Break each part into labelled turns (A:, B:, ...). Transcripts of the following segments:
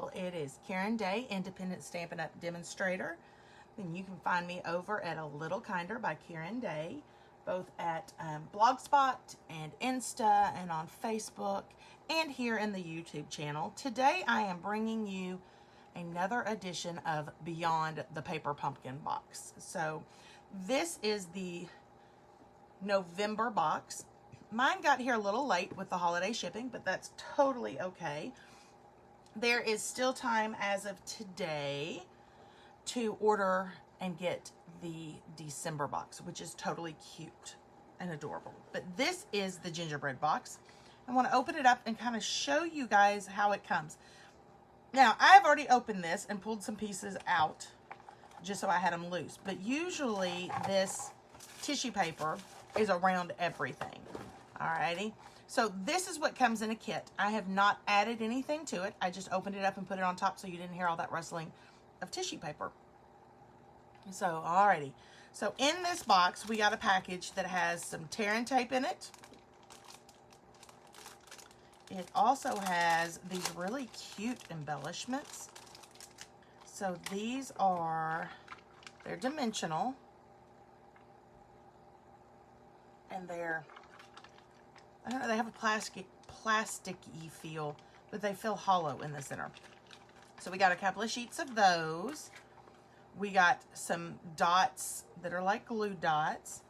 A: y'all. It is Karen Day, Independent Stampin' Up! Demonstrator. Then you can find me over at A Little Kinder by Karen Day, both at Blogspot and Insta and on Facebook and here in the YouTube channel. Today I am bringing you another edition of Beyond the Paper Pumpkin box. So this is the November box. Mine got here a little late with the holiday shipping, but that's totally okay. There is still time as of today to order and get the December box, which is totally cute and adorable. But this is the gingerbread box. I want to open it up and kind of show you guys how it comes. Now, I've already opened this and pulled some pieces out just so I had them loose. But usually this tissue paper is around everything. Alrighty. So this is what comes in a kit. I have not added anything to it. I just opened it up and put it on top so you didn't hear all that rustling of tissue paper. So, alrighty. So in this box, we got a package that has some tear and tape in it. It also has these really cute embellishments. So these they're dimensional. And they're, I don't know, they have a plasticky feel, but they feel hollow in the center. So we got a couple of sheets of those. We got some dots that are like glue dots.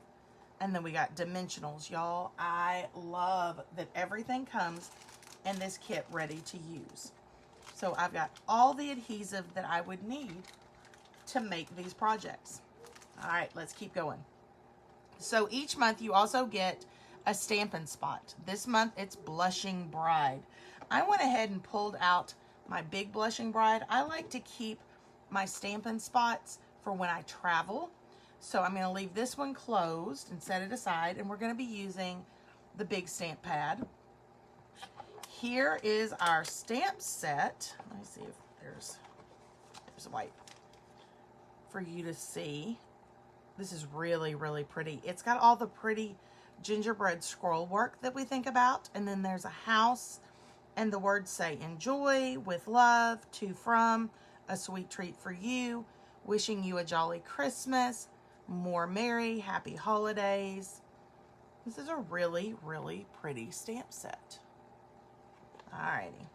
A: And then we got dimensionals, y'all. I love that everything comes in this kit ready to use. So I've got all the adhesive that I would need to make these projects. All right, let's keep going. So each month you also get a Stampin' Spot. This month it's Blushing Bride. I went ahead and pulled out my big Blushing Bride. I like to keep my Stampin' Spots for when I travel. So I'm going to leave this one closed and set it aside, and we're going to be using the big stamp pad. Here is our stamp set. Let me see if there's white for you to see. This is really, really pretty. It's got all the pretty gingerbread scroll work that we think about. And then there's a house, and the words say, enjoy, with love, to, from, a sweet treat for you, wishing you a jolly Christmas, more merry, happy holidays. This is a really, really pretty stamp set. Alrighty.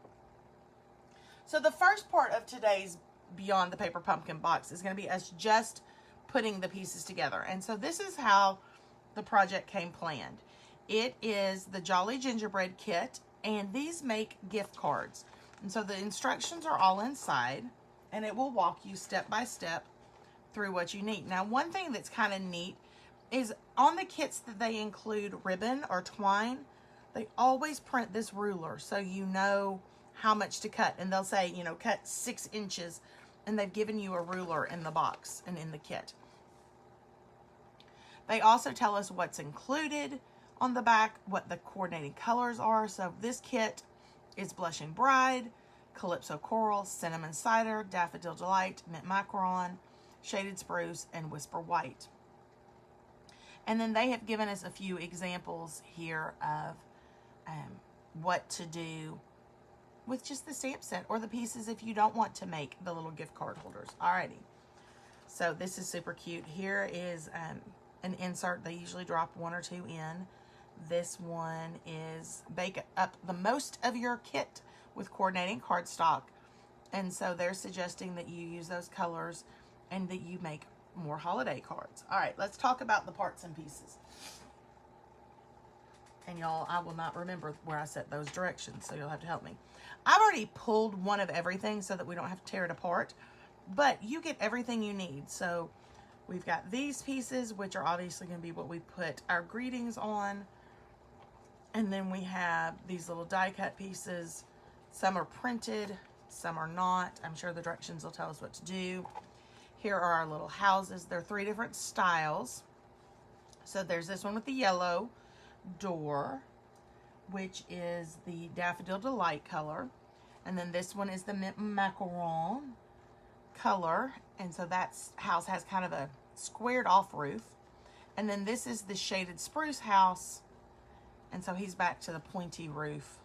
A: So the first part of today's Beyond the Paper Pumpkin box is going to be us just putting the pieces together. And so this is how the project came planned. It is the Jolly Gingerbread kit, and these make gift cards. And so the instructions are all inside, and it will walk you step by step through what you need. Now, one thing that's kind of neat is on the kits that they include ribbon or twine, they always print this ruler so you know how much to cut. And they'll say, you know, cut 6 inches, and they've given you a ruler in the box and in the kit. They also tell us what's included on the back, what the coordinating colors are. So this kit is Blushing Bride, Calypso Coral, Cinnamon Cider, Daffodil Delight, Mint Macaron, Shaded Spruce, and Whisper White. And then they have given us a few examples here of what to do with just the stamp set or the pieces if you don't want to make the little gift card holders. Alrighty. So this is super cute. Here is an insert. They usually drop 1 or 2 in. This one is bake up the most of your kit with coordinating cardstock. And so they're suggesting that you use those colors and that you make more holiday cards. All right, let's talk about the parts and pieces. And y'all, I will not remember where I set those directions, so you'll have to help me. I've already pulled one of everything so that we don't have to tear it apart, but you get everything you need. So we've got these pieces, which are obviously going to be what we put our greetings on. And then we have these little die cut pieces. Some are printed, some are not. I'm sure the directions will tell us what to do. Here are our little houses. They're 3 different styles. So there's this one with the yellow door, which is the Daffodil Delight color. And then this one is the Mint Macaron color. And so that house has kind of a squared off roof. And then this is the Shaded Spruce house. And so he's back to the pointy roof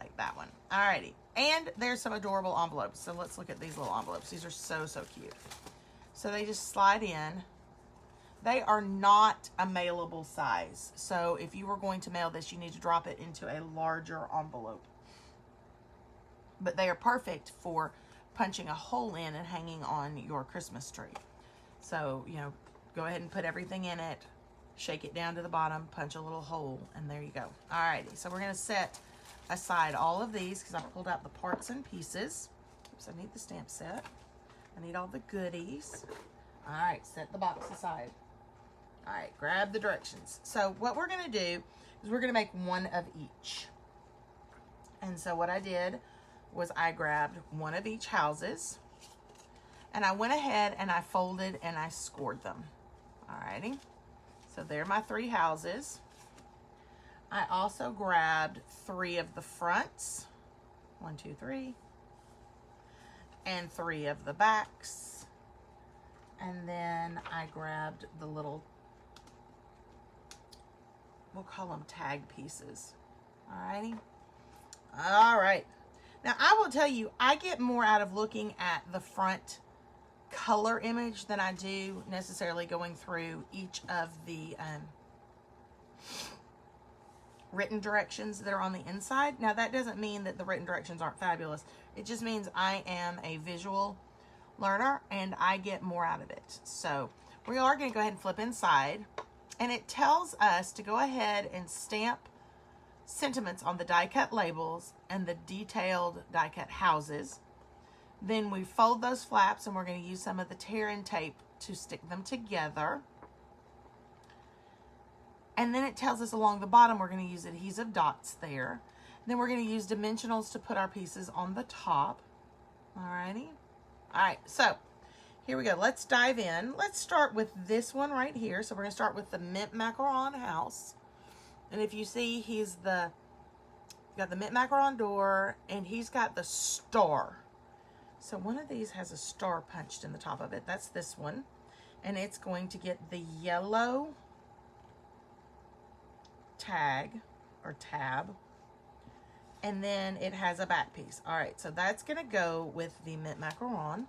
A: like that one. Alrighty, and there's some adorable envelopes. So let's look at these little envelopes. These are so, so cute. So they just slide in. They are not a mailable size. So if you were going to mail this, you need to drop it into a larger envelope. But they are perfect for punching a hole in and hanging on your Christmas tree. So, you know, go ahead and put everything in it, shake it down to the bottom, punch a little hole, and there you go. Alrighty, so we're gonna set aside all of these because I pulled out the parts and pieces. Oops, I need the stamp set. I need all the goodies. All right, set the box aside. All right, grab the directions. So what we're gonna do is we're gonna make one of each. And so what I did was I grabbed one of each houses and I went ahead and I folded and I scored them. All righty, so there are my 3 houses. I also grabbed 3 of the fronts, 1, 2, 3, and 3 of the backs. And then I grabbed the little, we'll call them tag pieces. Alrighty. All right. Now I will tell you, I get more out of looking at the front color image than I do necessarily going through each of the written directions that are on the inside. Now that doesn't mean that the written directions aren't fabulous. It just means I am a visual learner and I get more out of it. So we are going to go ahead and flip inside, and it tells us to go ahead and stamp sentiments on the die cut labels and the detailed die cut houses. Then we fold those flaps and we're going to use some of the tear and tape to stick them together. And then it tells us along the bottom we're going to use adhesive dots there. Then we're going to use dimensionals to put our pieces on the top. Alrighty. Alright, so here we go. Let's dive in. Let's start with this one right here. So we're going to start with the mint macaron house. And if you see, he's got the mint macaron door and he's got the star. So one of these has a star punched in the top of it. That's this one. And it's going to get the yellow tag or tab. And then it has a back piece. All right, so that's going to go with the mint macaron.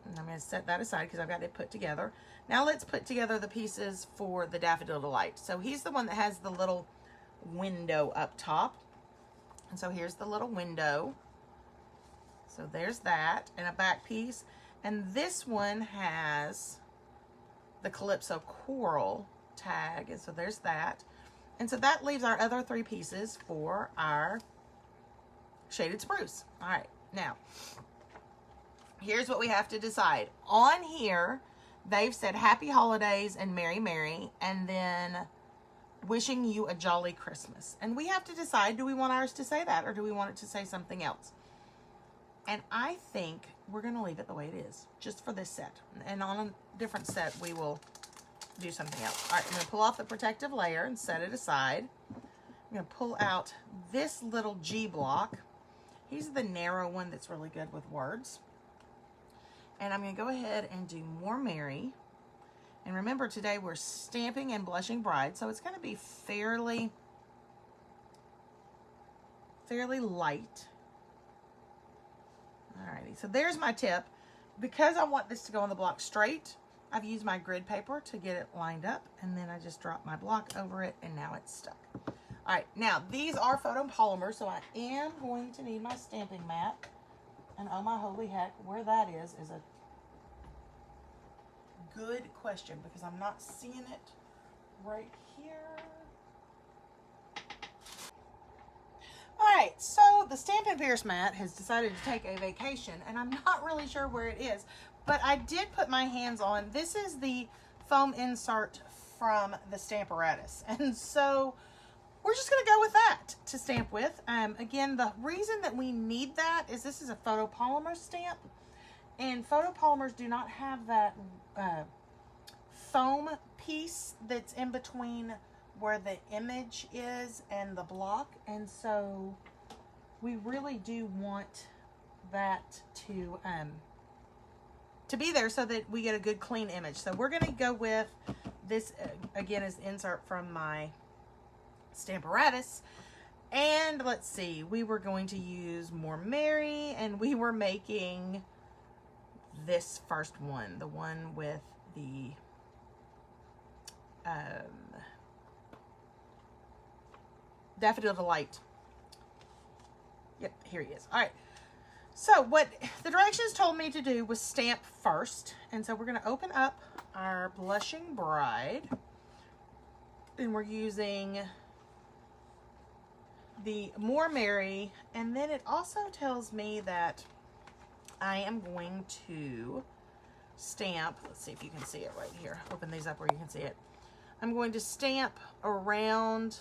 A: And I'm going to set that aside because I've got it put together. Now let's put together the pieces for the Daffodil Delight. So he's the one that has the little window up top. And so here's the little window. So there's that, and a back piece. And this one has the Calypso Coral tag, and so there's that. And so that leaves our other 3 pieces for our shaded spruce. All right, now, here's what we have to decide. On here, they've said Happy Holidays and Merry Merry, and then wishing you a jolly Christmas. And we have to decide, do we want ours to say that, or do we want it to say something else? And I think we're going to leave it the way it is, just for this set. And on a different set, we will do something else. All right, I'm going to pull off the protective layer and set it aside. I'm going to pull out this little G block. He's the narrow one that's really good with words. And I'm going to go ahead and do More Merry. And remember, today we're stamping and blushing bride, so it's going to be fairly light. Alrighty, so there's my tip. Because I want this to go on the block straight, I've used my grid paper to get it lined up, and then I just drop my block over it, and now it's stuck. Alright, now these are photopolymers, so I am going to need my stamping mat. And oh my holy heck, where that is a good question, because I'm not seeing it right here. Alright, so the Stampin' Pierce mat has decided to take a vacation, and I'm not really sure where it is, but I did put my hands on. This is the foam insert from the Stamparatus, and so we're just going to go with that to stamp with. Again, the reason that we need that is this is a photopolymer stamp, and photopolymers do not have that foam piece that's in between where the image is and the block, and so we really do want that to be there so that we get a good clean image. So we're going to go with this again as insert from my Stamparatus, And let's see, we were going to use More Merry, and we were making this first one, the one with the Daffodil Delight. Yep, here he is. All right. So what the directions told me to do was stamp first. And so we're going to open up our Blushing Bride. And we're using the More Merry. And then it also tells me that I am going to stamp. Let's see if you can see it right here. Open these up where you can see it. I'm going to stamp around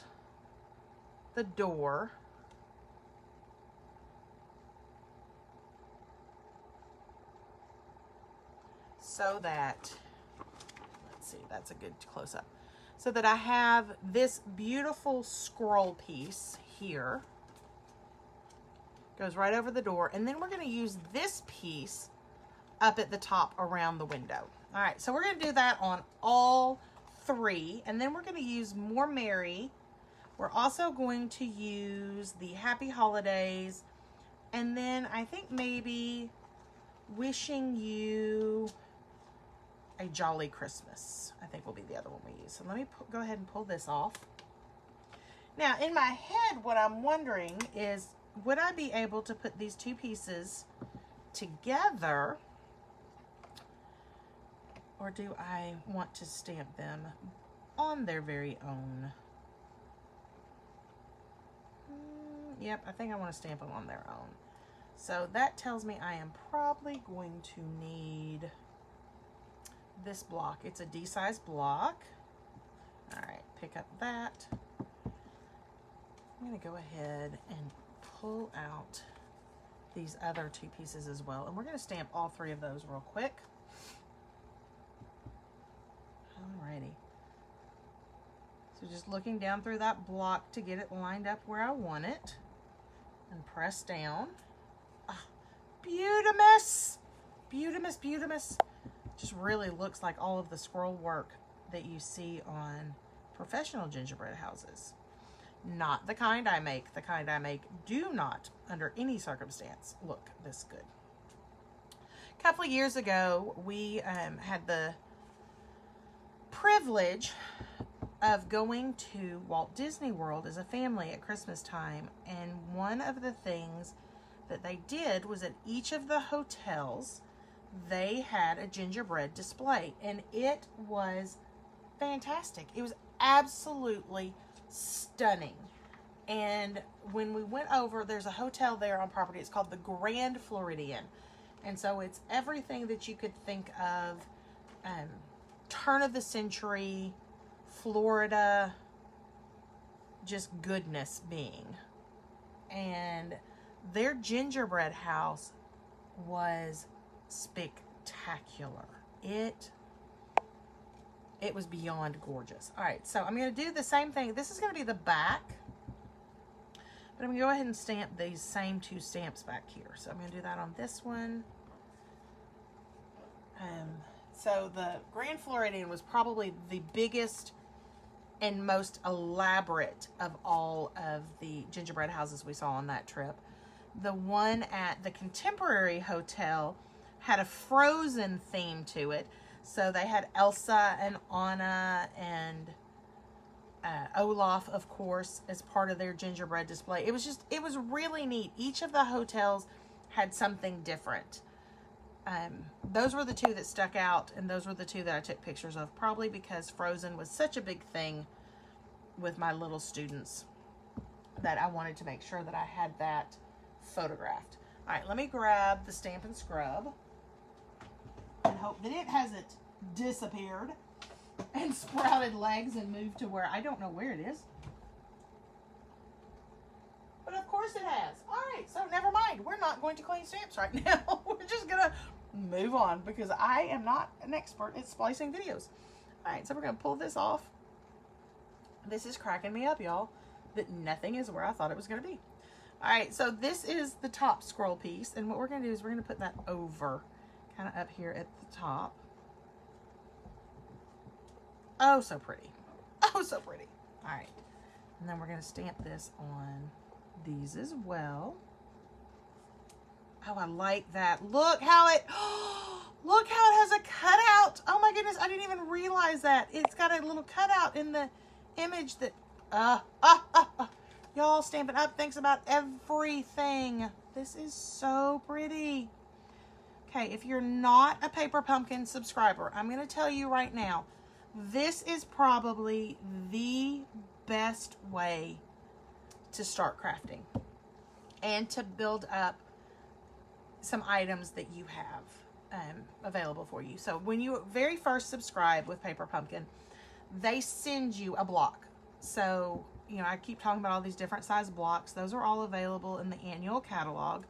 A: the door. So that, let's see, that's a good close-up. So that I have this beautiful scroll piece here. Goes right over the door. And then we're going to use this piece up at the top around the window. All right, so we're going to do that on all three. And then we're going to use More Merry. We're also going to use the Happy Holidays. And then I think maybe Wishing You a Jolly Christmas, I think will be the other one we use. So let me go ahead and pull this off. Now, in my head, what I'm wondering is, would I be able to put these two pieces together, or do I want to stamp them on their very own? Yep, I think I want to stamp them on their own. So that tells me I am probably going to need this block. It's a D-size block. All right, pick up that. I'm going to go ahead and pull out these other two pieces as well. And we're going to stamp all three of those real quick. Alrighty. So just looking down through that block to get it lined up where I want it. And press down. Oh, beautimous! Beautimous, beautimous. Just really looks like all of the scroll work that you see on professional gingerbread houses. Not the kind I make. The kind I make do not, under any circumstance, look this good. A couple of years ago, we had the privilege of going to Walt Disney World as a family at Christmas time, and one of the things that they did was at each of the hotels they had a gingerbread display, and it was fantastic. It was absolutely stunning. And when we went over, there's a hotel there on property. It's called the Grand Floridian, and so it's everything that you could think of, turn of the century Florida, just goodness being. And their gingerbread house was spectacular. It was beyond gorgeous. All right, so I'm going to do the same thing. This is going to be the back, but I'm going to go ahead and stamp these same two stamps back here. So I'm going to do that on this one. So the Grand Floridian was probably the biggest and most elaborate of all of the gingerbread houses we saw on that trip. The one at the Contemporary Hotel had a Frozen theme to it. So they had Elsa and Anna and Olaf, of course, as part of their gingerbread display. It was really neat. Each of the hotels had something different. Those were the two that stuck out, and those were the two that I took pictures of, probably because Frozen was such a big thing with my little students that I wanted to make sure that I had that photographed. All right, let me grab the Stampin' Scrub and hope that it hasn't disappeared and sprouted legs and moved to where I don't know where it is. But of course it has. All right, so never mind. We're not going to clean stamps right now. We're just going to move on because I am not an expert at splicing videos. All right, so we're going to pull this off. This is cracking me up, y'all, that nothing is where I thought it was going to be. All right, so this is the top scroll piece, and what we're going to do is we're going to put that over, kind of up here at the top. Oh, so pretty. Oh, so pretty. All right. And then we're going to stamp this on these as well. Oh, I like that. Look how it, look how it has a cutout. Oh my goodness, I didn't even realize that. It's got a little cutout in the image that, y'all, Stampin' Up! Thinks about everything. This is so pretty. Okay, if you're not a Paper Pumpkin subscriber, I'm going to tell you right now, this is probably the best way to start crafting and to build up some items that you have available for you. So when you very first subscribe with Paper Pumpkin, they send you a block. So, you know, I keep talking about all these different size blocks. Those are all available in the annual catalog.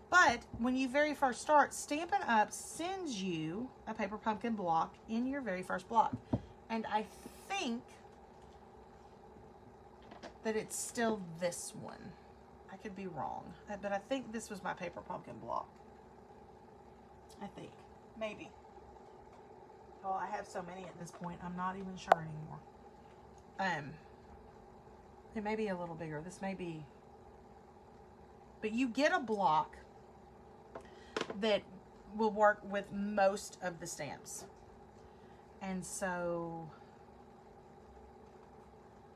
A: But when you very first start, Stampin' Up! Sends you a Paper Pumpkin block in your very first block. And I think that it's still this one. I could be wrong, but I think this was my Paper Pumpkin block. I think. Maybe. Oh, I have so many at this point, I'm not even sure anymore. It may be a little bigger. This may be... But you get a block that will work with most of the stamps. And so...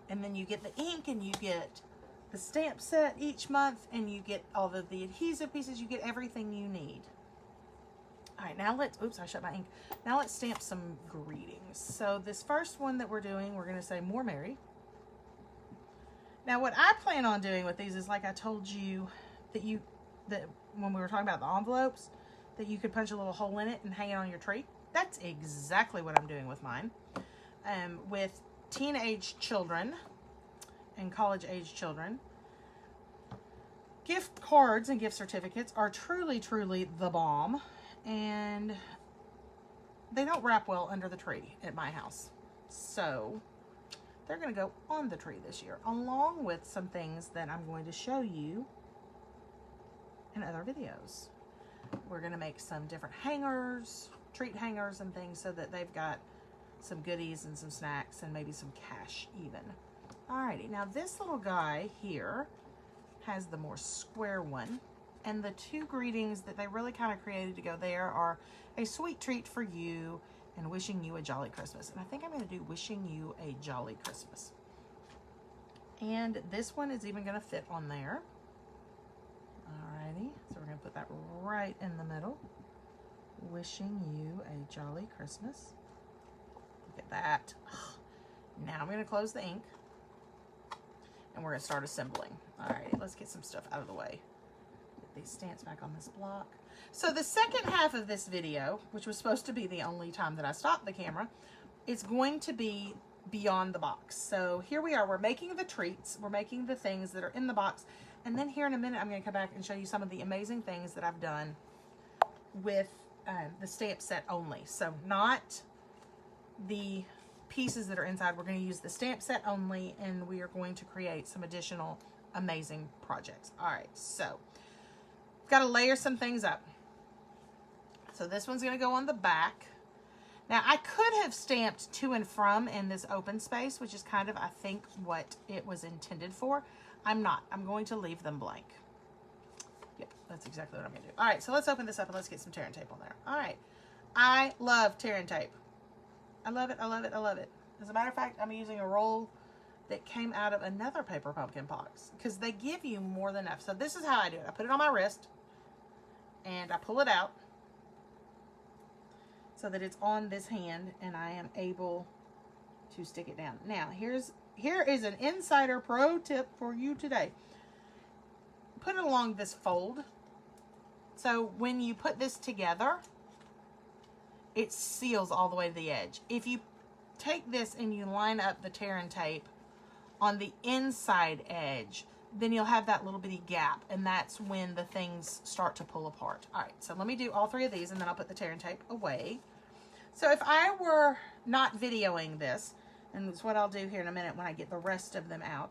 A: And then you get the ink and you get the stamp set each month and you get all of the adhesive pieces. You get everything you need. All right, now let's, oops, I shut my ink. Now let's stamp some greetings. So this first one that we're doing, we're going to say more merry. Now what I plan on doing with these is, like I told you that when we were talking about the envelopes, that you could punch a little hole in it and hang it on your tree. That's exactly what I'm doing with mine. With teenage children and college age children, gift cards and gift certificates are truly, truly the bomb. And they don't wrap well under the tree at my house. So they're going to go on the tree this year, along with some things that I'm going to show you in other videos. We're going to make some different hangers, treat hangers and things, so that they've got some goodies and some snacks and maybe some cash even. Alrighty, now this little guy here has the more square one. And the two greetings that they really kind of created to go there are a sweet treat for you and wishing you a jolly Christmas. And I think I'm going to do wishing you a jolly Christmas. And this one is even going to fit on there. Alrighty, so we're going to put that right in the middle. Wishing you a jolly Christmas. Look at that. Now I'm going to close the ink. And we're going to start assembling. Alrighty, let's get some stuff out of the way. These stamps back on this block. So the second half of this video, which was supposed to be the only time that I stopped the camera, is going to be beyond the box. So here we are, we're making the treats, we're making the things that are in the box, and then here in a minute I'm going to come back and show you some of the amazing things that I've done with the stamp set only. So not the pieces that are inside, we're going to use the stamp set only, and we are going to create some additional amazing projects. Alright, so got to layer some things up. So this one's going to go on the back. Now I could have stamped to and from in this open space, which is kind of, I think, what it was intended for. I'm not. I'm going to leave them blank. Yep, that's exactly what I'm going to do. All right, so let's open this up and let's get some tear and tape on there. All right. I love tear and tape. I love it. I love it. I love it. As a matter of fact, I'm using a roll that came out of another Paper Pumpkin box because they give you more than enough. So this is how I do it. I put it on my wrist and I pull it out so that it's on this hand and I am able to stick it down. Now, here is an insider pro tip for you today. Put it along this fold. So when you put this together, it seals all the way to the edge. If you take this and you line up the tear and tape on the inside edge, then you'll have that little bitty gap, and that's when the things start to pull apart. All right, so let me do all three of these, and then I'll put the tear and tape away. So if I were not videoing this, and it's what I'll do here in a minute when I get the rest of them out,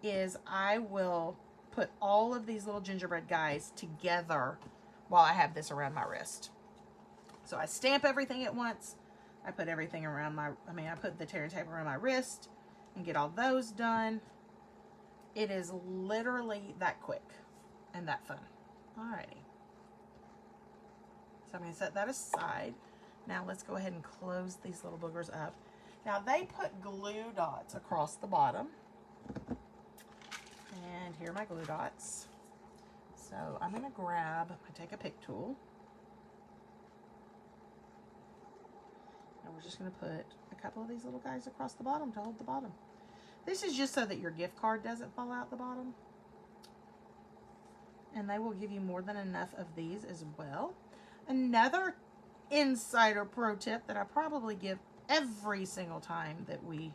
A: is I will put all of these little gingerbread guys together while I have this around my wrist. So I stamp everything at once. I put everything around I put the tear and tape around my wrist and get all those done. It is literally that quick and that fun. Alrighty. So I'm going to set that aside. Now let's go ahead and close these little boogers up. Now they put glue dots across the bottom. And here are my glue dots. So I'm going to take a pick tool. And we're just going to put a couple of these little guys across the bottom to hold the bottom. This is just so that your gift card doesn't fall out the bottom. And they will give you more than enough of these as well. Another insider pro tip that I probably give every single time that we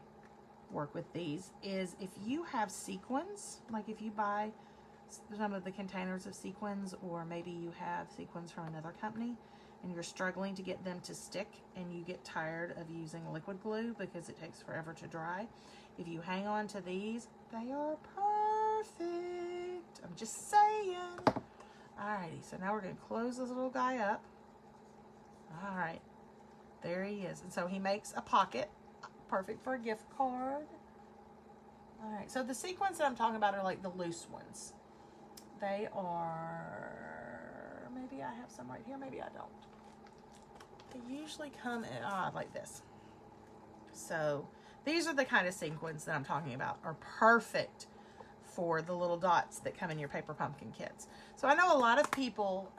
A: work with these is if you have sequins, like if you buy some of the containers of sequins, or maybe you have sequins from another company and you're struggling to get them to stick and you get tired of using liquid glue because it takes forever to dry, if you hang on to these, they are perfect. I'm just saying. Alrighty, so now we're going to close this little guy up. Alright, there he is. And so he makes a pocket, perfect for a gift card. Alright, so the sequins that I'm talking about are like the loose ones. They are, maybe I have some right here, maybe I don't. They usually come in, like this. So these are the kind of sequins that I'm talking about, are perfect for the little dots that come in your paper pumpkin kits. So I know a lot of people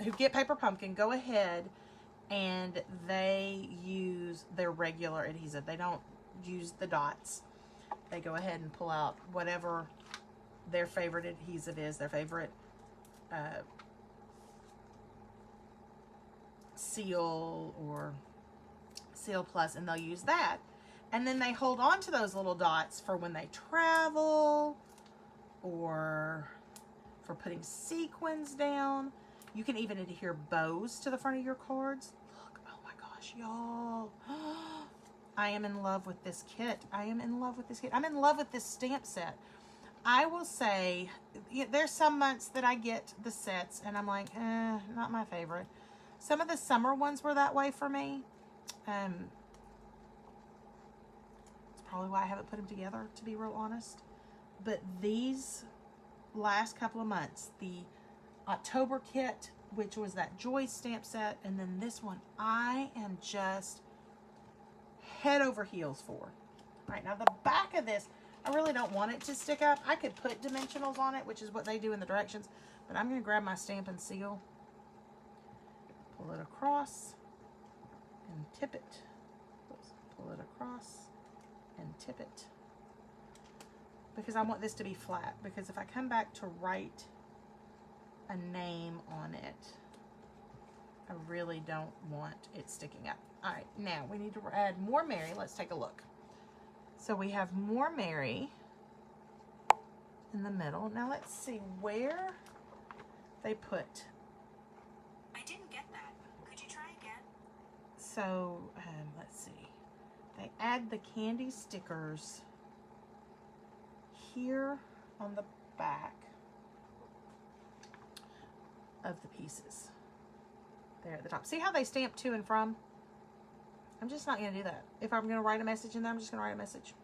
A: who get paper pumpkin go ahead and they use their regular adhesive. They don't use the dots. They go ahead and pull out whatever their favorite adhesive is, their favorite Seal or Seal Plus, and they'll use that. And then they hold on to those little dots for when they travel or for putting sequins down. You can even adhere bows to the front of your cards. Look, oh my gosh, y'all. I am in love with this kit. I am in love with this kit. I'm in love with this stamp set. I will say, there's some months that I get the sets and I'm like, not my favorite. Some of the summer ones were that way for me. It's probably why I haven't put them together, to be real honest. But these last couple of months, the October kit, which was that Joy stamp set, and then this one, I am just head over heels for. All right, now the back of this, I really don't want it to stick up. I could put dimensionals on it, which is what they do in the directions, but I'm going to grab my stamp and seal, pull it across, and tip it. Pull it across and tip it. Because I want this to be flat. Because if I come back to write a name on it, I really don't want it sticking up. All right, now we need to add more Mary. Let's take a look. So we have more Mary in the middle. Now let's see where they put.
B: I didn't get that. Could you try again?
A: So let's see. They add the candy stickers here on the back of the pieces. There at the top. See how they stamp to and from? I'm just not going to do that. If I'm going to write a message in there, I'm just going to write a message.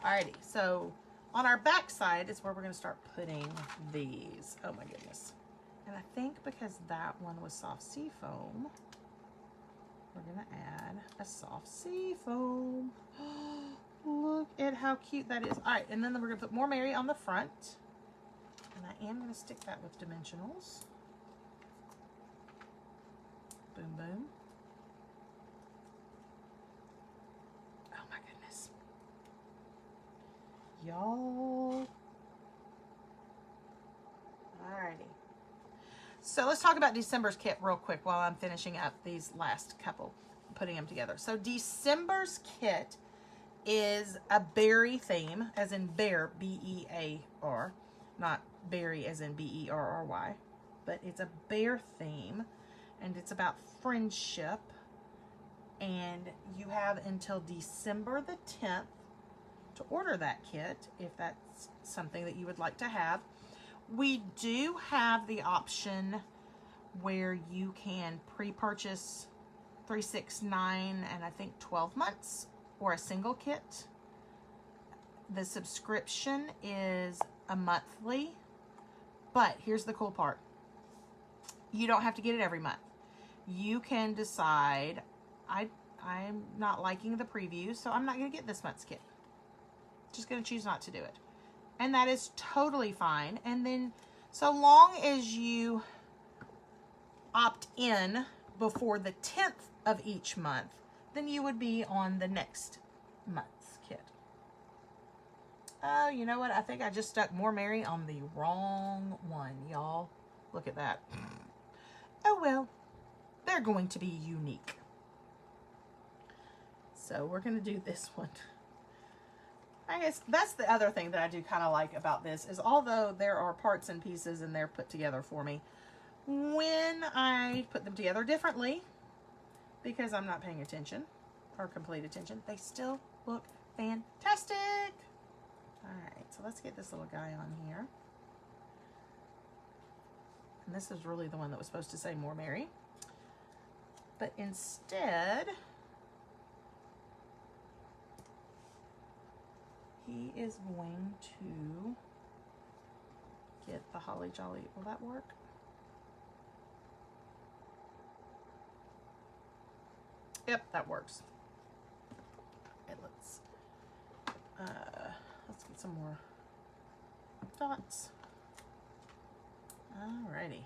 A: Alrighty, so on our back side is where we're going to start putting these. Oh my goodness. And I think because that one was soft sea foam, we're going to add a soft sea foam. Look at how cute that is. Alright, and then we're going to put more Mary on the front. And I am going to stick that with dimensionals. Boom, boom. Oh my goodness. Y'all. Alrighty. So let's talk about December's kit real quick while I'm finishing up these last couple, putting them together. So December's kit is a berry theme, as in bear, B-E-A-R, not berry as in B-E-R-R-Y, but it's a bear theme, and it's about friendship, and you have until December the 10th to order that kit, if that's something that you would like to have. We do have the option where you can pre-purchase 3, 6, 9, and I think 12 months, or a single kit. The subscription is a monthly, but here's the cool part. You don't have to get it every month. You can decide, I'm not liking the preview, so I'm not going to get this month's kit. Just going to choose not to do it. And that is totally fine. And then, so long as you opt in before the 10th of each month, then you would be on the next month's kit. Oh, you know what? I think I just stuck More Mary on the wrong one, y'all. Look at that. Oh, well. They're going to be unique. So we're going to do this one. I guess that's the other thing that I do kind of like about this is although there are parts and pieces and they're put together for me, when I put them together differently, because I'm not paying attention or complete attention, they still look fantastic. All right, so let's get this little guy on here. And this is really the one that was supposed to say More Mary. But instead, he is going to get the Holly Jolly. Will that work? Yep, that works. Okay, let's get some more dots. Alrighty.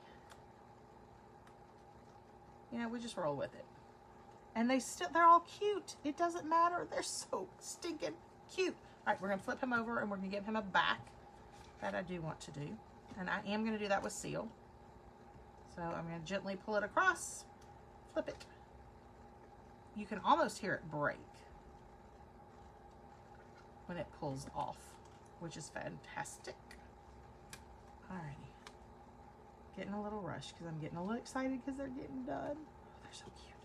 A: You know, we just roll with it. And they're all cute. It doesn't matter. They're so stinking cute. All right, we're going to flip him over and we're going to give him a back. That I do want to do. And I am going to do that with seal. So I'm going to gently pull it across, flip it. You can almost hear it break when it pulls off, which is fantastic. Alrighty. Getting a little rush because I'm getting a little excited because they're getting done. Oh, they're so cute.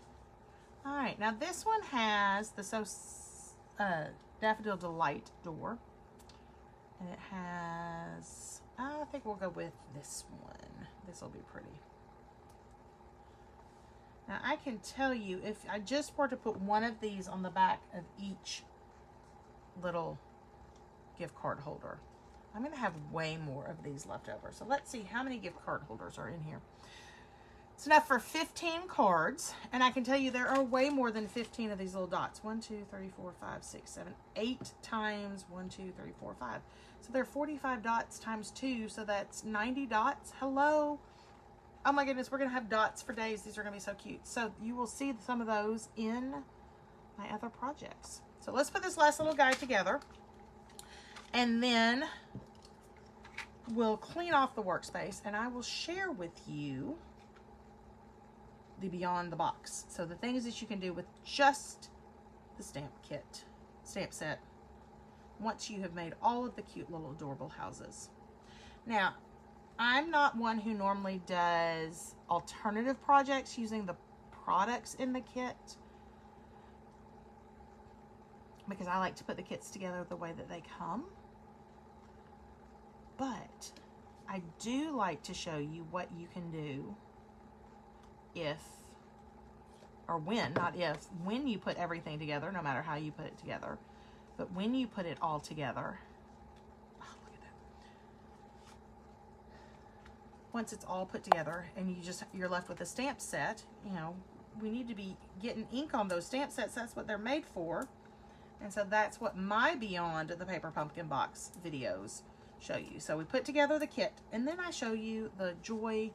A: Alright, now this one has the Daffodil Delight door. And it has, I think we'll go with this one. This will be pretty. Now I can tell you, if I just were to put one of these on the back of each little gift card holder, I'm going to have way more of these left over. So let's see how many gift card holders are in here. It's enough for 15 cards. And I can tell you there are way more than 15 of these little dots. 1, 2, 3, 4, 5, 6, 7, 8 times 1, 2, 3, 4, 5. So there are 45 dots times 2. So that's 90 dots. Hello. Oh my goodness, we're going to have dots for days. These are going to be so cute. So you will see some of those in my other projects. So let's put this last little guy together. And then we'll clean off the workspace and I will share with you the Beyond the Box. So the things that you can do with just the stamp set, once you have made all of the cute little adorable houses. Now, I'm not one who normally does alternative projects using the products in the kit because I like to put the kits together the way that they come. But I do like to show you what you can do if, or when, not if, when you put everything together, no matter how you put it together, but when you put it all together, oh, look at that. Once it's all put together and you're left with a stamp set, you know, we need to be getting ink on those stamp sets. That's what they're made for. And so that's what my Beyond the Paper Pumpkin Box videos show you. So we put together the kit and then I show you the joy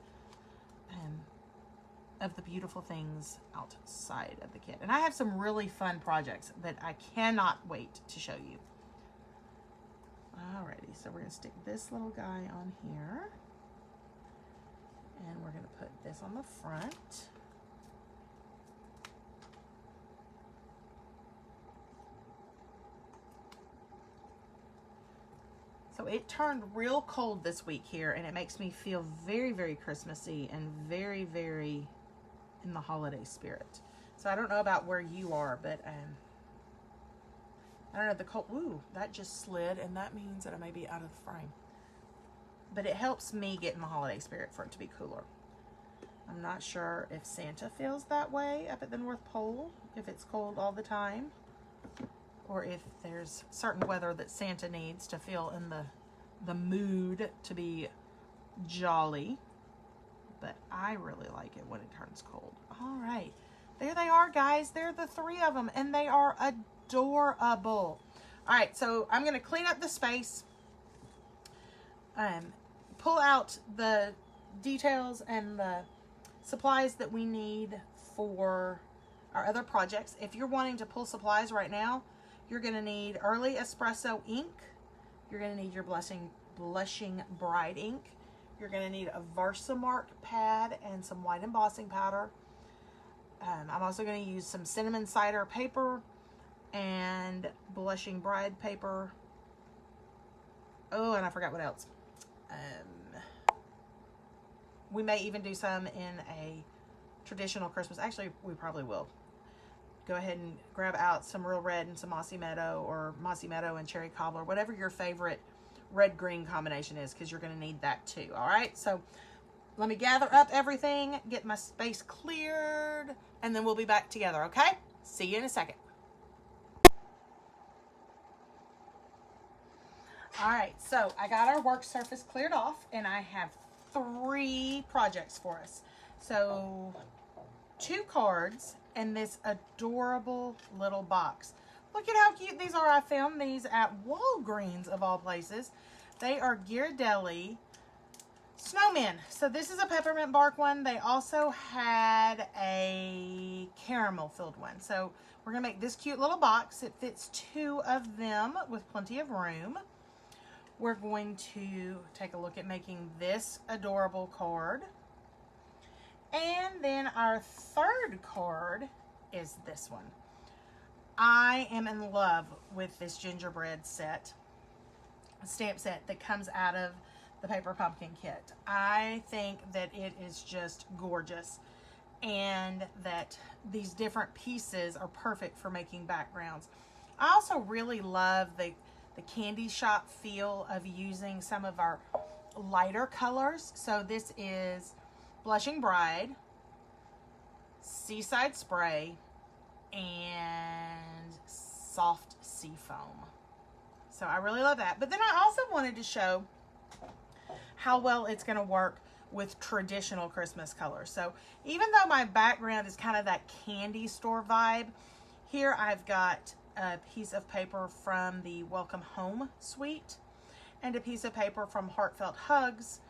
A: of the beautiful things outside of the kit. And I have some really fun projects that I cannot wait to show you. Alrighty, so we're going to stick this little guy on here. And we're going to put this on the front. So it turned real cold this week here, and it makes me feel very, very Christmassy and very, very in the holiday spirit. So I don't know about where you are, but I don't know, the cold, ooh, that just slid, and that means that I may be out of the frame. But it helps me get in the holiday spirit for it to be cooler. I'm not sure if Santa feels that way up at the North Pole, if it's cold all the time, or if there's certain weather that Santa needs to feel in the mood to be jolly. But I really like it when it turns cold. All right, there they are, guys. They're the 3 of them, and they are adorable. All right, so I'm going to clean up the space, pull out the details and the supplies that we need for our other projects. If you're wanting to pull supplies right now, you're going to need early espresso ink. You're going to need your blushing bride ink. You're going to need a Versamark pad and some white embossing powder. I'm also going to use some cinnamon cider paper and blushing bride paper. Oh, and I forgot what else. We may even do some in a traditional Christmas. Actually, we probably will. Go ahead and grab out some Real Red and some Mossy Meadow, or Mossy Meadow and Cherry Cobbler, whatever your favorite red-green combination is, because you're going to need that too. All right, so let me gather up everything, get my space cleared, and then we'll be back together, okay? See you in a second. All right, so I got our work surface cleared off, and I have 3 projects for us. So 2 cards and this adorable little box. Look at how cute these are. I found these at Walgreens of all places. They are Ghirardelli snowmen. So this is a peppermint bark one. They also had a caramel filled one. So we're gonna make this cute little box. It fits 2 of them with plenty of room. We're going to take a look at making this adorable card. And then our 3rd card is this one. I am in love with this gingerbread set, stamp set that comes out of the Paper Pumpkin kit. I think that it is just gorgeous, and that these different pieces are perfect for making backgrounds. I also really love the candy shop feel of using some of our lighter colors. So this is Blushing Bride, Seaside Spray, and Soft Sea Foam. So I really love that. But then I also wanted to show how well it's going to work with traditional Christmas colors. So even though my background is kind of that candy store vibe, here I've got a piece of paper from the Welcome Home suite, and a piece of paper from Heartfelt Hugs,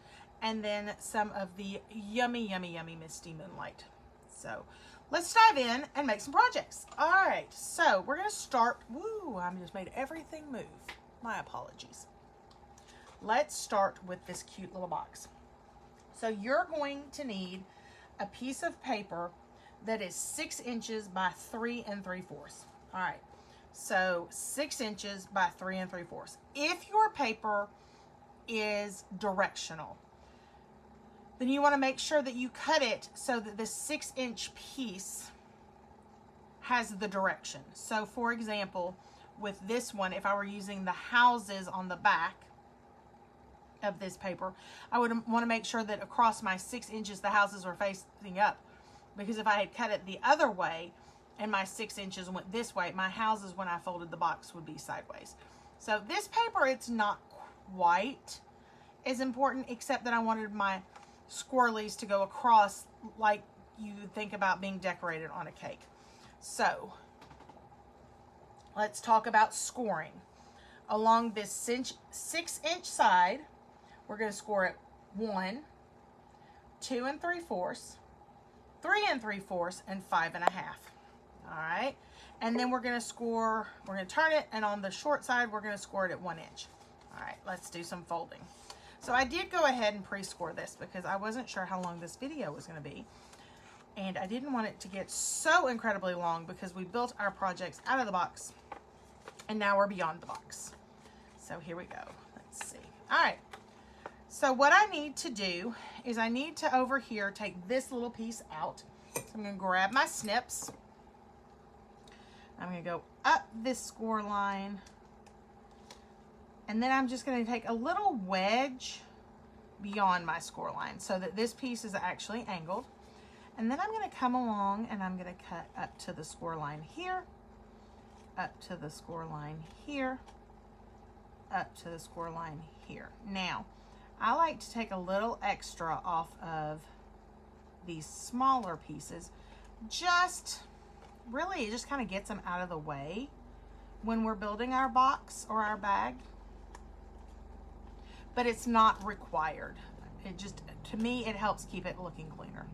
A: and then some of the yummy, yummy, yummy Misty Moonlight. So let's dive in and make some projects. All right, so we're gonna start. Woo, I just made everything move. My apologies. Let's start with this cute little box. So you're going to need a piece of paper that is 6 inches by 3 3/4. All right, so 6 inches by 3 3/4. If your paper is directional, then you want to make sure that you cut it so that the 6-inch piece has the direction. So for example, with this one, if I were using the houses on the back of this paper, I would want to make sure that across my 6 inches, the houses were facing up. Because if I had cut it the other way and my 6 inches went this way, my houses, when I folded the box, would be sideways. So this paper, it's not quite as important, except that I wanted my squirrelies to go across like you think about being decorated on a cake. So let's talk about scoring. Along this 6-inch side, we're going to score it 1, 2 3/4, 3 3/4, and 5 1/2. All right, and then we're going to score. We're going to turn it, and on the short side, we're going to score it at 1 inch. All right, let's do some folding. So I did go ahead and pre-score this because I wasn't sure how long this video was going to be. And I didn't want it to get so incredibly long because we built our projects out of the box. And now we're beyond the box. So here we go. Let's see. All right. So what I need to do is I need to over here take this little piece out. So I'm going to grab my snips. I'm going to go up this score line. And then I'm just going to take a little wedge beyond my score line so that this piece is actually angled. And then I'm going to come along and I'm going to cut up to the score line here, up to the score line here, up to the score line here. Now, I like to take a little extra off of these smaller pieces. Really, it just kind of gets them out of the way when we're building our box or our bag. But it's not required. It just, to me, it helps keep it looking cleaner.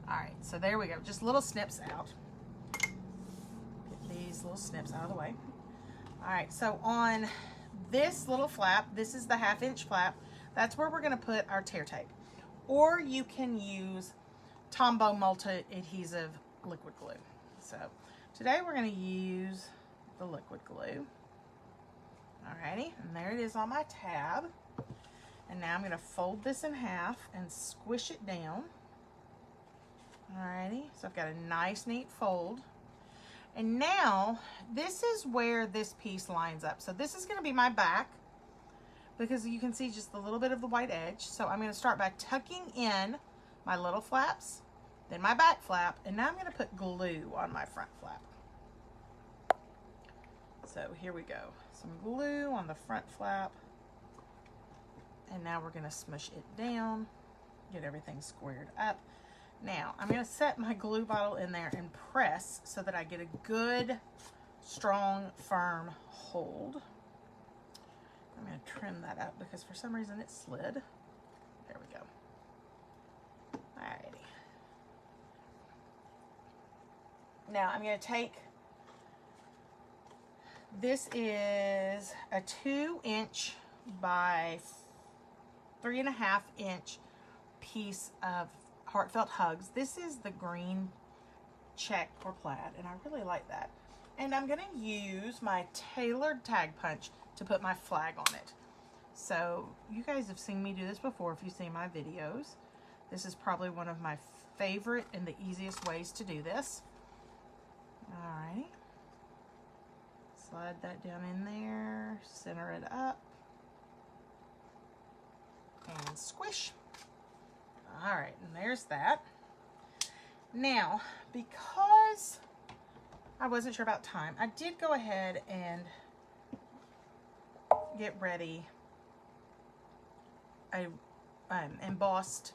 A: All right, so there we go. Just little snips out. Get these little snips out of the way. All right, so on this little flap, this is the 1/2 inch flap. That's where we're gonna put our tear tape. Or you can use Tombow multi-adhesive liquid glue. So today we're gonna use the liquid glue. Alrighty, and there it is on my tab. And now I'm gonna fold this in half and squish it down. Alrighty, so I've got a nice neat fold. And now this is where this piece lines up. So this is gonna be my back, because you can see just a little bit of the white edge. So I'm gonna start by tucking in my little flaps, then my back flap, and now I'm gonna put glue on my front flap. So here we go. Some glue on the front flap. And now we're gonna smush it down, get everything squared up. Now, I'm gonna set my glue bottle in there and press so that I get a good, strong, firm hold. I'm gonna trim that up because for some reason it slid. There we go. Alrighty. Now I'm gonna take, this is a 2" by 3.5" piece of Heartfelt Hugs. This is the green check or plaid, and I really like that. And I'm gonna use my tailored tag punch to put my flag on it. So you guys have seen me do this before if you've seen my videos. This is probably one of my favorite and the easiest ways to do this. Alrighty. Slide that down in there, center it up, and squish. All right, and there's that. Now, because I wasn't sure about time, I did go ahead and get ready a embossed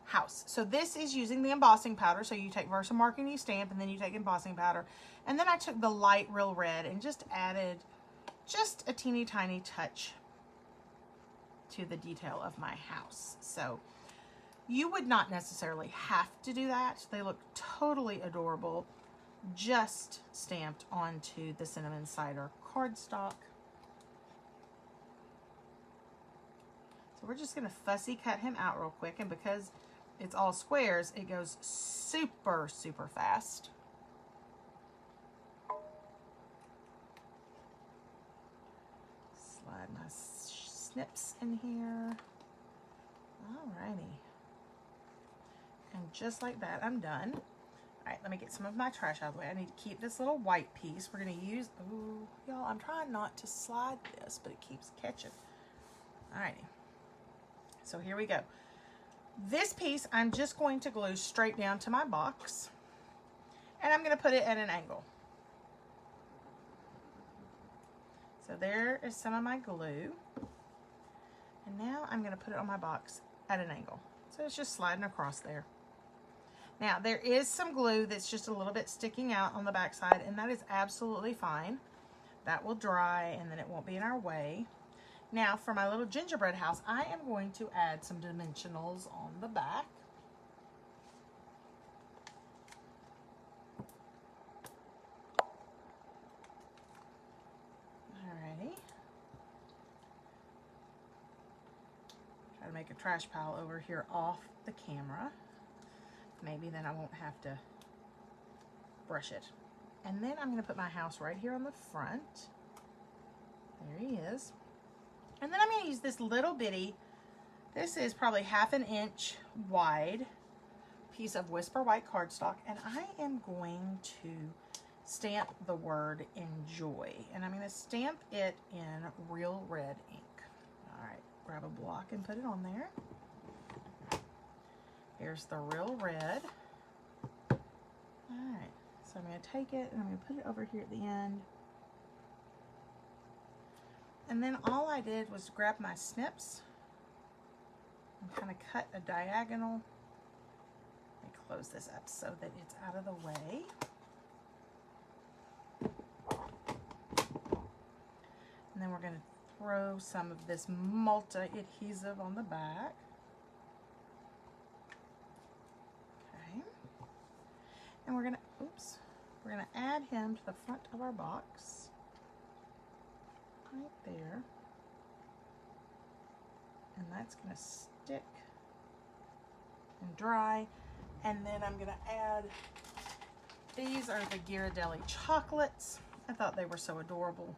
A: house. So this is using the embossing powder. So you take Versamark and you stamp, and then you take embossing powder. And then I took the light Real Red and just added just a teeny tiny touch to the detail of my house. So you would not necessarily have to do that. They look totally adorable, just stamped onto the cinnamon cider cardstock. So we're just gonna fussy cut him out real quick, and because it's all squares, it goes super, super fast. Slide my snips in here. Alrighty. And just like that, I'm done. All right, let me get some of my trash out of the way. I need to keep this little white piece. We're gonna use, ooh, y'all, I'm trying not to slide this, but it keeps catching. Alrighty. So here we go. This piece, I'm just going to glue straight down to my box, and I'm gonna put it at an angle. So there is some of my glue. And now I'm gonna put it on my box at an angle. So it's just sliding across there. Now there is some glue that's just a little bit sticking out on the back side, and that is absolutely fine. That will dry and then it won't be in our way. Now for my little gingerbread house, I am going to add some dimensionals on the back. Alrighty. Try to make a trash pile over here off the camera. Maybe then I won't have to brush it. And then I'm going to put my house right here on the front. There he is. And then I'm going to use this little bitty, this is probably 1/2 inch wide piece of Whisper White cardstock, and I am going to stamp the word enjoy. And I'm going to stamp it in Real Red ink. All right, grab a block and put it on there. Here's the Real Red. All right, so So I'm going to take it and I'm going to put it over here at the end. And then all I did was grab my snips and kind of cut a diagonal. Let me close this up so that it's out of the way. And then we're going to throw some of this multi-adhesive on the back. Okay. And we're going to add him to the front of our box. Right there. And that's going to stick and dry. And then I'm going to add, these are the Ghirardelli chocolates. I thought they were so adorable.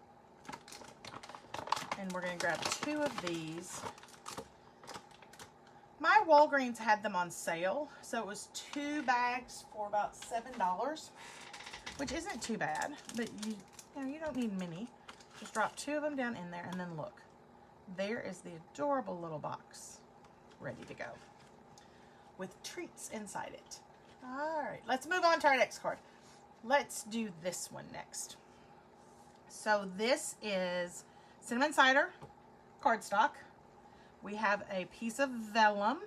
A: And we're going to grab 2 of these. My Walgreens had them on sale, so it was 2 bags for about $7, which isn't too bad, but you don't need many. Just drop 2 of them down in there, and then look. There is the adorable little box ready to go with treats inside it. All right, let's move on to our next card. Let's do this one next. So this is cinnamon cider cardstock. We have a piece of vellum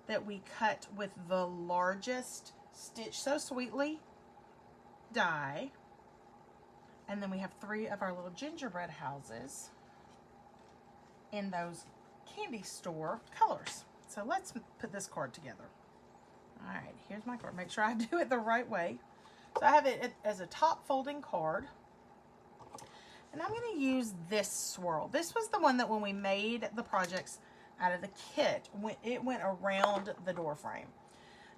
A: that we cut with the largest Stitch So Sweetly die. And then we have 3 of our little gingerbread houses in those candy store colors. So let's put this card together. All right, here's my card. Make sure I do it the right way. So I have it as a top folding card. And I'm going to use this swirl. This was the one that when we made the projects out of the kit, it went around the door frame.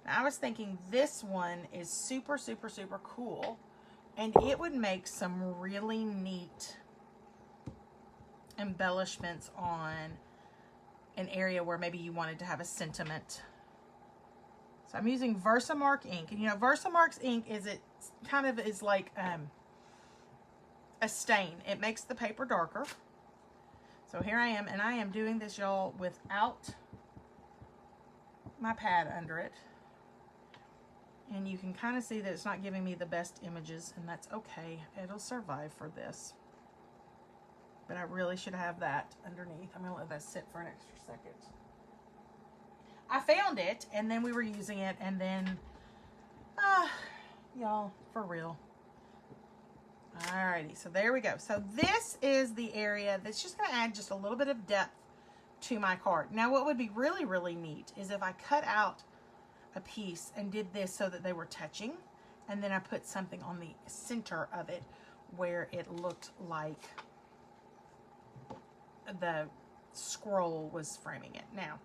A: Now I was thinking this one is super, super, super cool. And it would make some really neat embellishments on an area where maybe you wanted to have a sentiment. So I'm using Versamark ink. And you know, Versamark's ink is like a stain. It makes the paper darker. So here I am, and I am doing this, y'all, without my pad under it. And you can kind of see that it's not giving me the best images, and that's okay. It'll survive for this. But I really should have that underneath. I'm going to let that sit for an extra second. I found it, and then we were using it, and then, y'all, for real. Alrighty, so there we go. So this is the area that's just going to add just a little bit of depth to my card. Now, what would be really, really neat is if I cut out a piece and did this so that they were touching, and then I put something on the center of it where it looked like the scroll was framing it. Now,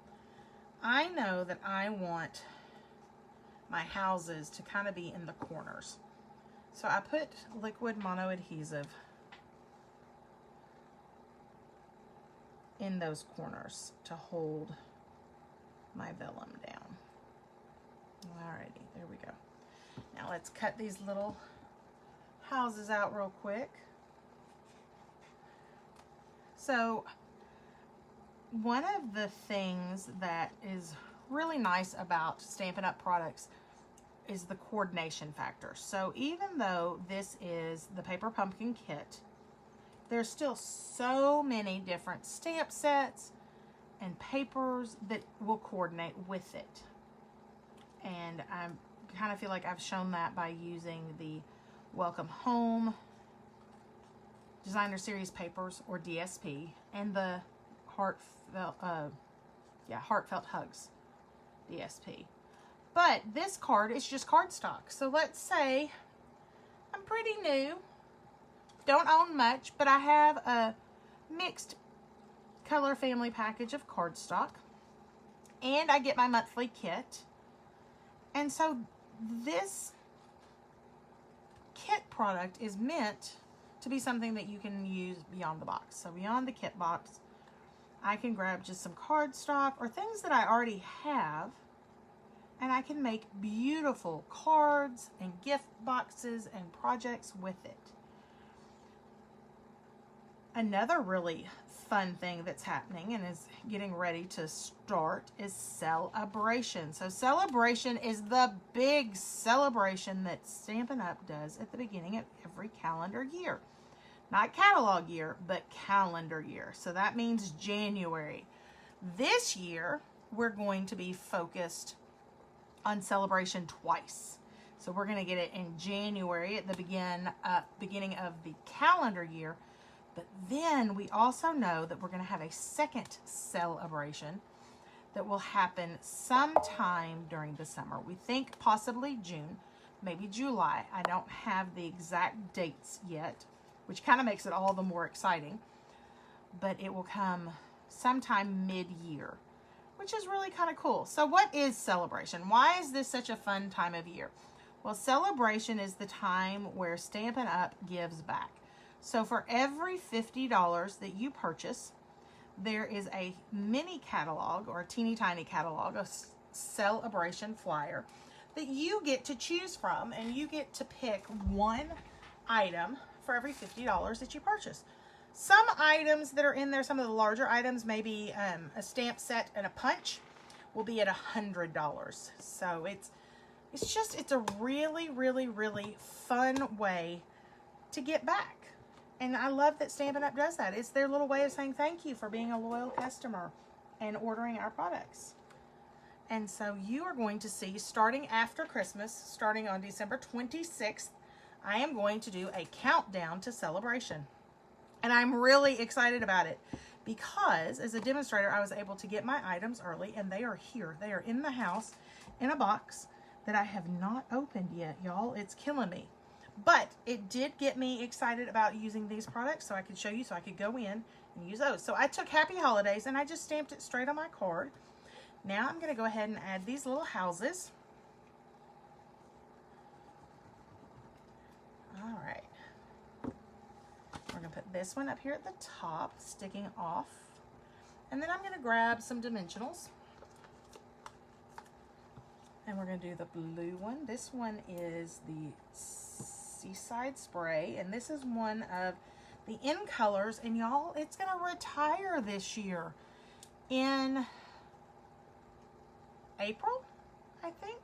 A: I know that I want my houses to kind of be in the corners. So I put liquid monoadhesive in those corners to hold my vellum down. Alrighty, there we go. Now let's cut these little houses out real quick. So one of the things that is really nice about Stampin' Up! Products is the coordination factor. So even though this is the Paper Pumpkin kit, there's still so many different stamp sets and papers that will coordinate with it. And I kind of feel like I've shown that by using the Welcome Home Designer Series papers, or DSP, and the Heartfelt Hugs DSP. But this card is just cardstock. So let's say I'm pretty new, don't own much, but I have a mixed color family package of cardstock, and I get my monthly kit. And so this kit product is meant to be something that you can use beyond the box. So beyond the kit box, I can grab just some cardstock or things that I already have, and I can make beautiful cards and gift boxes and projects with it. Another really fun thing that's happening and is getting ready to start is Celebration. So Celebration is the big celebration that Stampin' Up! Does at the beginning of every calendar year. Not catalog year, but calendar year. So that means January. This year, we're going to be focused on Celebration twice. So we're going to get it in January at the beginning of the calendar year. But then we also know that we're going to have a second celebration that will happen sometime during the summer. We think possibly June, maybe July. I don't have the exact dates yet, which kind of makes it all the more exciting. But it will come sometime mid-year, which is really kind of cool. So what is Celebration? Why is this such a fun time of year? Well, Celebration is the time where Stampin' Up! Gives back. So for every $50 that you purchase, there is a mini catalog or a teeny tiny catalog, a Celebration flyer that you get to choose from, and you get to pick one item for every $50 that you purchase. Some items that are in there, some of the larger items, maybe a stamp set and a punch, will be at $100. So it's a really, really, really fun way to get back. And I love that Stampin' Up! Does that. It's their little way of saying thank you for being a loyal customer and ordering our products. And so you are going to see, starting after Christmas, starting on December 26th, I am going to do a countdown to Celebration. And I'm really excited about it because as a demonstrator, I was able to get my items early, and they are here. They are in the house in a box that I have not opened yet, y'all. It's killing me. But it did get me excited about using these products, so I could show you, so I could go in and use those. So I took Happy Holidays and I just stamped it straight on my card. Now I'm going to go ahead and add these little houses. All right. We're going to put this one up here at the top, sticking off. And then I'm going to grab some dimensionals. And we're going to do the blue one. This one is the Seaside Spray, and this is one of the in colors, and y'all, it's going to retire this year in April, I think.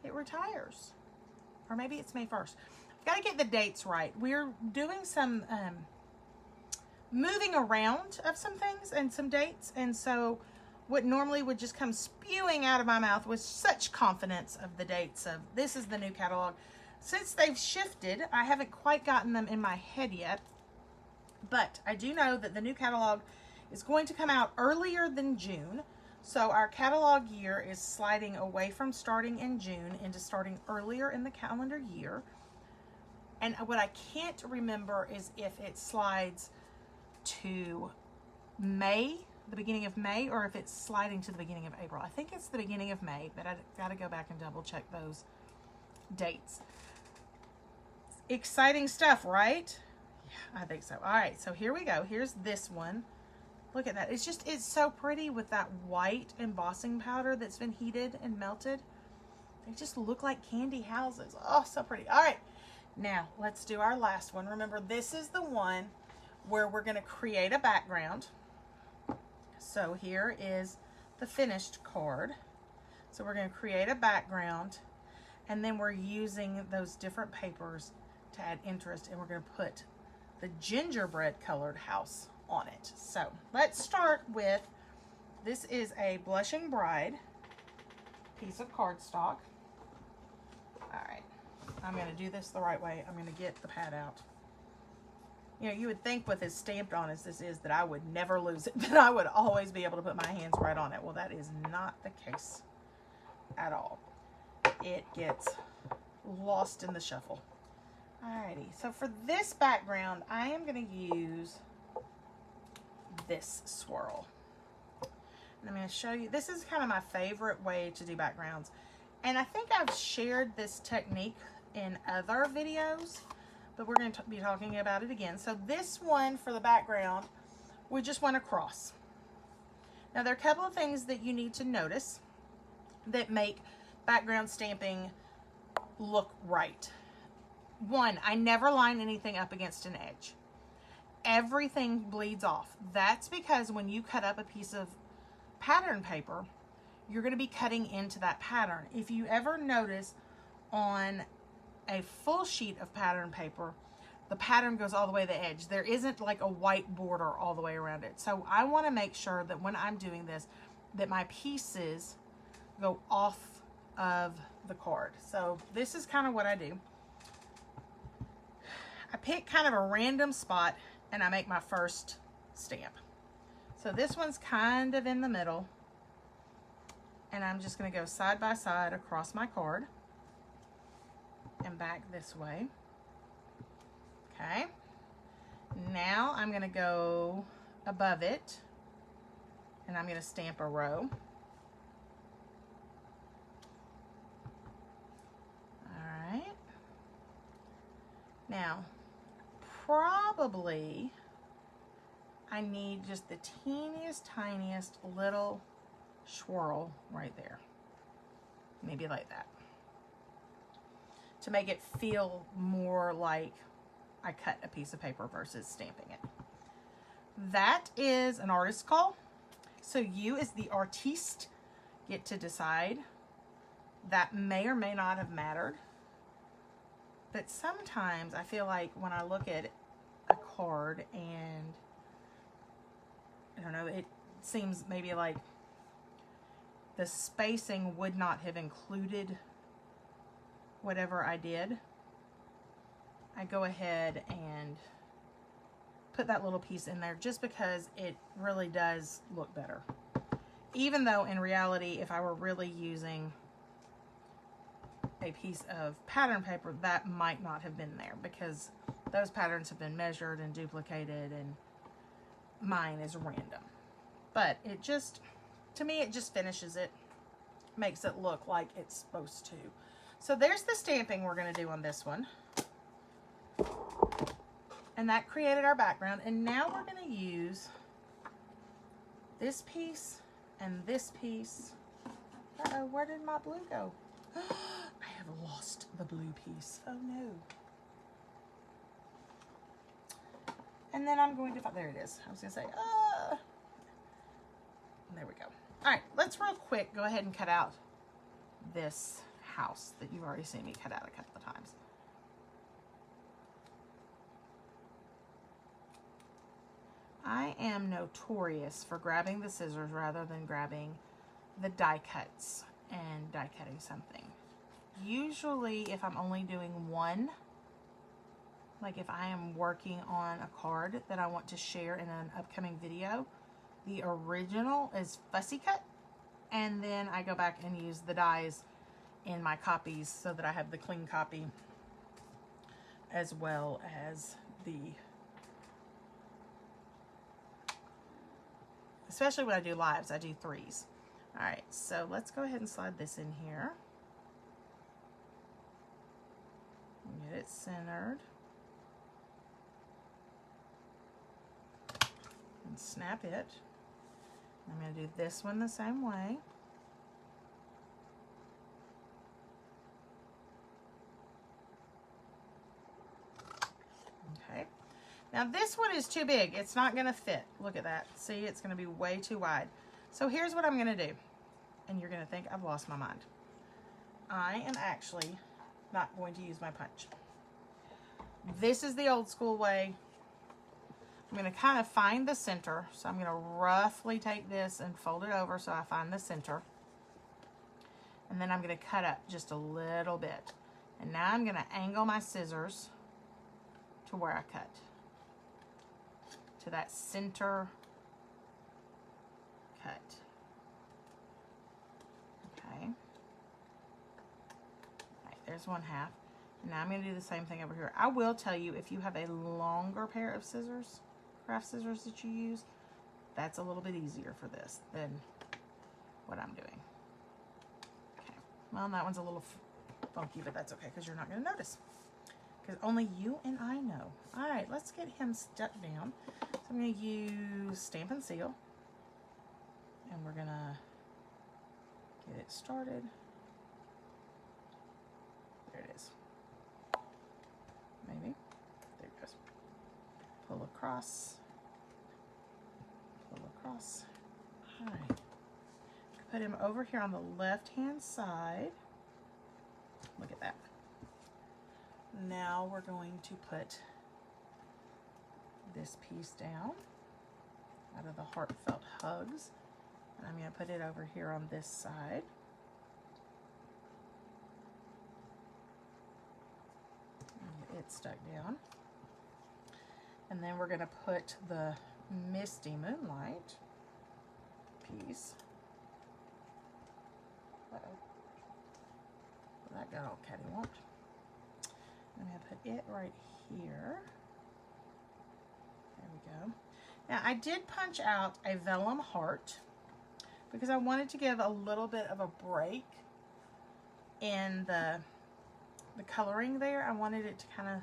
A: It retires. Or maybe it's May 1st. I've got to get the dates right. We're doing some moving around of some things and some dates, and so what normally would just come spewing out of my mouth with such confidence of the dates of this is the new catalog. Since they've shifted, I haven't quite gotten them in my head yet, but I do know that the new catalog is going to come out earlier than June. So our catalog year is sliding away from starting in June into starting earlier in the calendar year. And what I can't remember is if it slides to May, the beginning of May, or if it's sliding to the beginning of April. I think it's the beginning of May, but I've got to go back and double check those dates. Exciting stuff, right? Yeah, I think so. All right, so here we go. Here's this one. Look at that. It's so pretty with that white embossing powder that's been heated and melted. They just look like candy houses. Oh, so pretty. All right, now let's do our last one. Remember, this is the one where we're going to create a background. So here is the finished card. So we're going to create a background, and then we're using those different papers to add interest, and we're going to put the gingerbread colored house on it. So let's start with, this is a Blushing Bride piece of cardstock. All right, I'm going to do this the right way. I'm going to get the pad out. You know, you would think with as stamped on as this is that I would never lose it, that I would always be able to put my hands right on it. Well, that is not the case at all. It gets lost in the shuffle. Alrighty, so for this background, I am going to use this swirl. And I'm going to show you, this is kind of my favorite way to do backgrounds. And I think I've shared this technique in other videos, but we're going to be talking about it again. So this one for the background, we just went across. Now there are a couple of things that you need to notice that make background stamping look right. One, I never line anything up against an edge. everything bleeds off. That's because when you cut up a piece of pattern paper, you're going to be cutting into that pattern. If you ever notice on a full sheet of pattern paper, the pattern goes all the way to the edge. There isn't like a white border all the way around it. So I want to make sure that when I'm doing this, that my pieces go off of the card. So this is kind of what I do. I pick kind of a random spot and I make my first stamp. So this one's kind of in the middle. And I'm just going to go side by side across my card and back this way. Okay. Now I'm going to go above it and I'm going to stamp a row. All right. Now, probably I need just the teeniest, tiniest little swirl right there. Maybe like that. To make it feel more like I cut a piece of paper versus stamping it. That is an artist's call. So you as the artiste get to decide. That may or may not have mattered. But sometimes I feel like when I look at a card and I don't know, it seems maybe like the spacing would not have included whatever I did. I go ahead and put that little piece in there just because it really does look better. Even though in reality, if I were really using a piece of pattern paper, that might not have been there because those patterns have been measured and duplicated and mine is random. But it just, to me, it just finishes it, makes it look like it's supposed to. So there's the stamping we're going to do on this one. And that created our background. And now we're going to use this piece and this piece. Uh-oh, where did my blue go? I have lost the blue piece. Oh no. And then I'm going to, there it is. I was going to say, there we go. All right, let's real quick go ahead and cut out this house that you've already seen me cut out a couple of times. I am notorious for grabbing the scissors rather than grabbing the die cuts and die cutting something. Usually if I'm only doing one, like if I am working on a card that I want to share in an upcoming video, the original is fussy cut, and then I go back and use the dies in my copies so that I have the clean copy as well as the, especially when I do lives, I do threes. All right, so let's go ahead and slide this in here. Get it centered. And snap it. I'm going to do this one the same way. Okay. Now this one is too big. It's not going to fit. Look at that. See, it's going to be way too wide. So here's what I'm going to do. And you're going to think I've lost my mind. I am actually not going to use my punch. This is the old school way. I'm going to kind of find the center. So I'm going to roughly take this and fold it over so I find the center. And then I'm going to cut up just a little bit. And now I'm going to angle my scissors to where I cut. To that center cut. Okay. All right, there's one half. And now I'm going to do the same thing over here. I will tell you, if you have a longer pair of scissors, craft scissors that you use, that's a little bit easier for this than what I'm doing. Okay, well, that one's a little funky, but that's okay because you're not going to notice. Because only you and I know. All right, let's get him stuck down. So I'm going to use Stamp and Seal. And we're going to get it started. There it is. Maybe. There it goes. Pull across, pull across. All right. Put him over here on the left-hand side. Look at that. Now we're going to put this piece down out of the heartfelt hugs. And I'm going to put it over here on this side. And it's stuck down. And then we're going to put the Misty Moonlight piece. Uh-oh. Well, that got all cattywamped. I'm going to put it right here. There we go. Now I did punch out a vellum heart because I wanted to give a little bit of a break in the coloring there. I wanted it to kind of,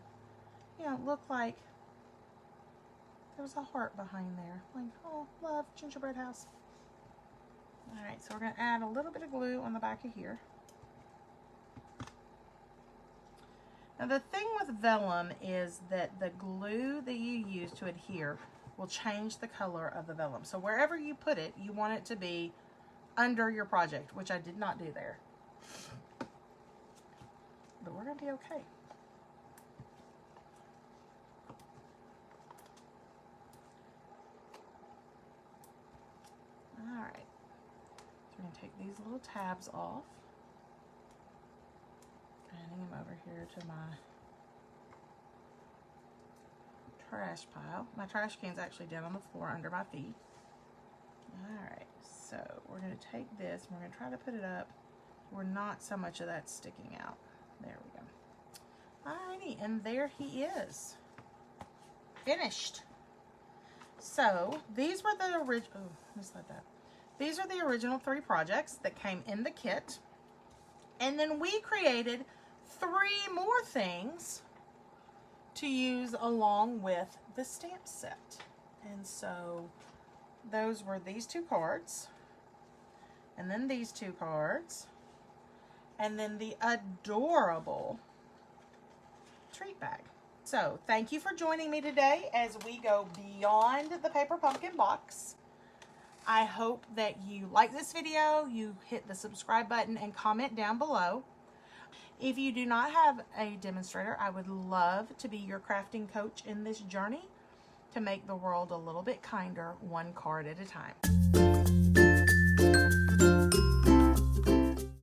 A: you know, look like there was a heart behind there. Like, oh, love, gingerbread house. Alright, so we're going to add a little bit of glue on the back of here. Now the thing with vellum is that the glue that you use to adhere will change the color of the vellum. So wherever you put it, you want it to be under your project, which I did not do there. But we're going to be okay. Alright, so we're going to take these little tabs off. Adding them over here to my trash pile. My trash can's actually down on the floor under my feet. Alright, so we're going to take this and we're going to try to put it up where not so much of that's sticking out. There we go. Alrighty, and there he is. Finished. So, these were the original, oh, just like that. These are the original 3 projects that came in the kit. And then we created 3 more things to use along with the stamp set. And so those were these 2 cards, and then these 2 cards, and then the adorable treat bag. So thank you for joining me today as we go beyond the paper pumpkin box. I hope that you like this video, you hit the subscribe button and comment down below. If you do not have a demonstrator, I would love to be your crafting coach in this journey to make the world a little bit kinder, one card at a time.